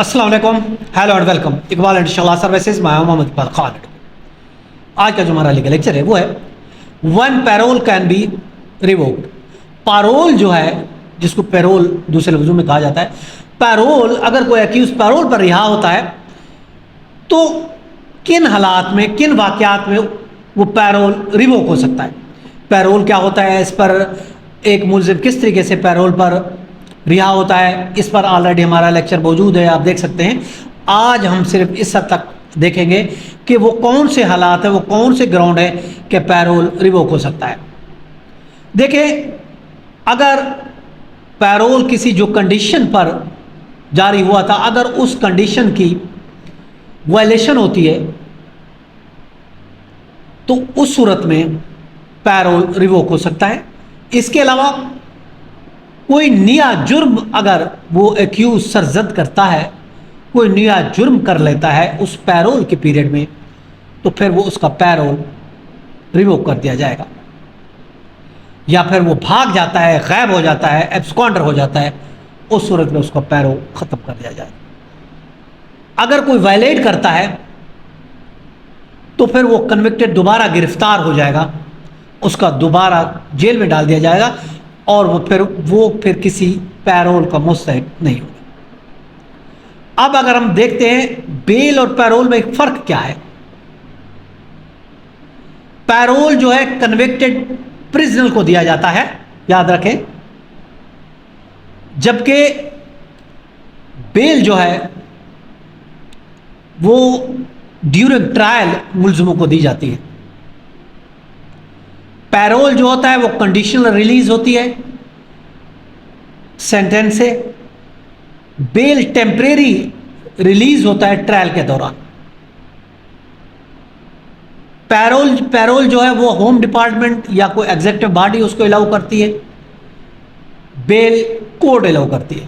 अस्सलाम वालेकुम, hello and welcome. Iqbal इंशाल्लाह सर्विसेज, मैं मोहम्मद इकबाल खान। आज का जो हमारा लीगल लेक्चर है वो है one parole can be revoked. Parole जो है, जिसको पैरोल दूसरे लफ्जों में कहा जाता है, पैरोल अगर कोई एक्यूज पैरोल पर रिहा होता है तो किन हालात में, किन वाक़यात में वो पैरोल रिवोक हो सकता है। पैरोल क्या होता है, इस पर एक मुलजिम किस तरीके से पैरोल पर रिहा होता है, इस पर ऑलरेडी हमारा लेक्चर मौजूद है, आप देख सकते हैं। आज हम सिर्फ इस हद तक देखेंगे कि वो कौन से हालात है, वो कौन से ग्राउंड है कि पैरोल रिवोक हो सकता है। देखें, अगर पैरोल किसी जो कंडीशन पर जारी हुआ था, अगर उस कंडीशन की वायलेशन होती है तो उस सूरत में पैरोल रिवोक हो सकता है। इसके अलावा कोई नया जुर्म अगर वो एक्यूज सरजद करता है, कोई नया जुर्म कर लेता है उस पैरोल के पीरियड में, तो फिर वो उसका पैरोल रिवोक कर दिया जाएगा। या फिर वो भाग जाता है, गायब हो जाता है, एब्सकॉन्डर हो जाता है, उस सूरत में उसका पैरोल ख़त्म कर दिया जाएगा। अगर कोई वायलेट करता है तो फिर वो कन्विक्टेड दोबारा गिरफ्तार हो जाएगा, उसका दोबारा जेल में डाल दिया जाएगा और वो फिर किसी पैरोल का मुस्तहिक नहीं होगा। अब अगर हम देखते हैं बेल और पैरोल में एक फ़र्क क्या है। पैरोल जो है कन्विक्टेड प्रिजनर को दिया जाता है, याद रखें, जबकि बेल जो है वो ड्यूरिंग ट्रायल मुल्जिमों को दी जाती है। पैरोल जो होता है वो कंडीशनल रिलीज होती है सेंटेंस से, बेल टेम्परेरी रिलीज होता है ट्रायल के दौरान। पैरोल जो है वो होम डिपार्टमेंट या कोई एग्जीक्यूटिव बॉडी उसको अलाउ करती है, बेल कोर्ट अलाउ करती है।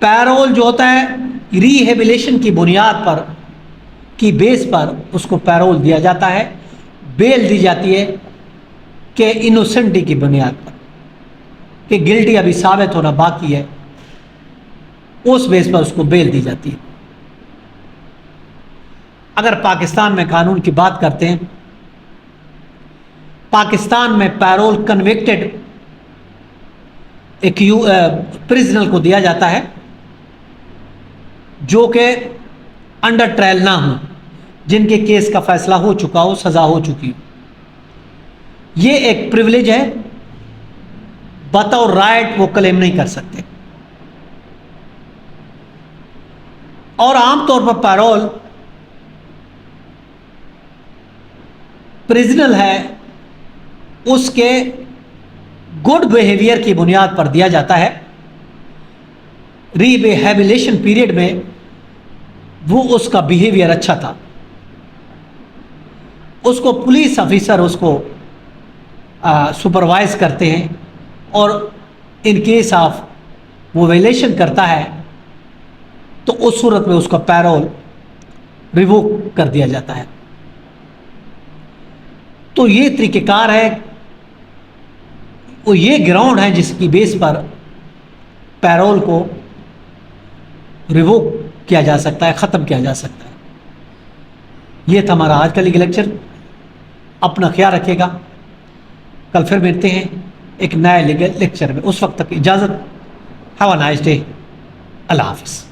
पैरोल जो होता है रिहेबिलिटेशन की बुनियाद पर, की बेस पर उसको पैरोल दिया जाता है। बेल दी जाती है कि इनोसेंटी की बुनियाद पर, कि गिल्टी अभी साबित होना बाकी है, उस बेस पर उसको बेल दी जाती है। अगर पाकिस्तान में कानून की बात करते हैं, पाकिस्तान में पैरोल कन्विक्टेड प्रिजनर को दिया जाता है जो कि अंडर ट्रायल ना हो, जिनके केस का फैसला हो चुका हो, सजा हो चुकी हो। ये एक प्रिविलेज है, बतौर राइट वो क्लेम नहीं कर सकते। और आमतौर पर पैरोल प्रिजनर है उसके गुड बिहेवियर की बुनियाद पर दिया जाता है। रिहेबिलिटेशन पीरियड में वो उसका बिहेवियर अच्छा था, उसको पुलिस ऑफिसर उसको सुपरवाइज करते हैं और इन केस ऑफ वो वायलेशन करता है तो उस सूरत में उसका पैरोल रिवोक कर दिया जाता है। तो ये तरीक़ेकार है, वो ये ग्राउंड है जिसकी बेस पर पैरोल को रिवोक किया जा सकता है, ख़त्म किया जा सकता है। ये था हमारा आज का लीगल लेक्चर। अपना ख्याल रखिएगा, कल फिर मिलते हैं एक नए लीगल लेक्चर में। उस वक्त तक इजाज़त। Have a nice day. अल्लाह हाफ़िज़।